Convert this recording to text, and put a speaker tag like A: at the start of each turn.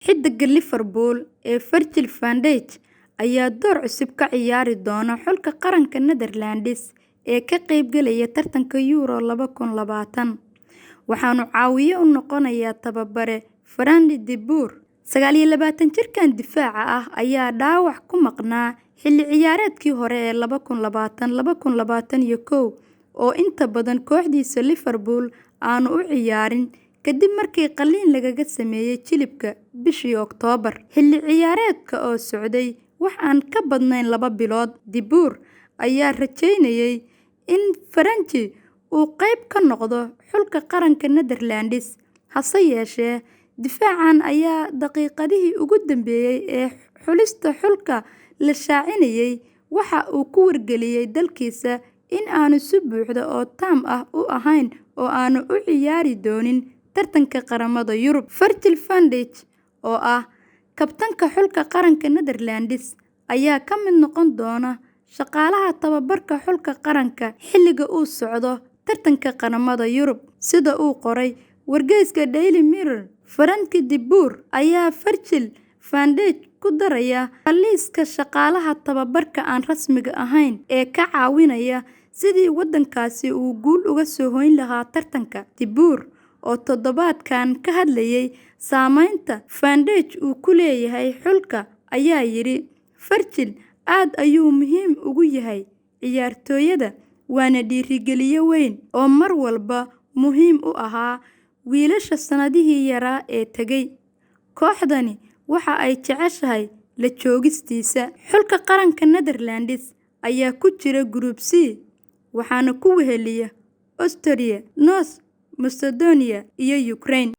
A: Xiddiga Liverpool ee Virgil van Dijk ayaa door cusub ka ciyaari doona xulka qaranka Netherlands ee ka qaybgalaya tartanka Euro 2020, waxaana caawiye u noqonaya tababare Frank de Boer. 29-jirkan difaaca ah ayaa dhaawac ku maqnaa xilli ciyaareedkii hore ee 2020-2021 oo inta badan kooxdiisa Liverpool aanu u ciyaarin kadib markii qalliin lagaga sameeyay jilibka bishii Oktoobar. Xilli ciyaareedka oo socday wax aan ka badnayn 2 bilood, De Boer ayaa rajeynayay in Frank uu qayb ka noqdo xulka qaranka Netherlands. Hase yeeshee, difaacan ayaa daqiiqadihii ugu dambeeyay ee xulista xulka la shaacinayay waxa uu ku wargeliyay dalkiisa in aanu si buuxda oo taam ah u ahayn oo aanu u ciyaari doonin tartanka qaramada Yurub. Virgil van Dijk, oo ah kabtanka xulka qaranka Netherlands, ayaa ka mid noqon doona shaqaalaha tababarka xulka qaranka xilliga uu socdo tartanka qaramada Yurub, sida uu qoray wargeyska Daily Mirror. Frank de Boer ayaa Virgil van Dijk ku daraya liiska shaqaalaha tababarka aan rasmiga ahayn ee ka caawinaya sidii waddankaasi uu guul uga soo hoyn lahaa tartanka. De Boer, oo toddobaadkan ka hadlayay saameynta Van Dijk uu ku leeyahay xulka, ayaa yidhi, Virgil aad ayuu muhiim ugu yahay ciyaartooyada, waana dhiirigeliye weyn oo mar walba muhiim u ahaa wiilasha sanadihii yaraa ee tegay. Kooxdani waxa ay jeceshahay la joogistiisa. Xulka qaranka Netherlands ayaa ku jira Group C, waxaana ku weheliya Austria, North Macedonia iyo Ukraine.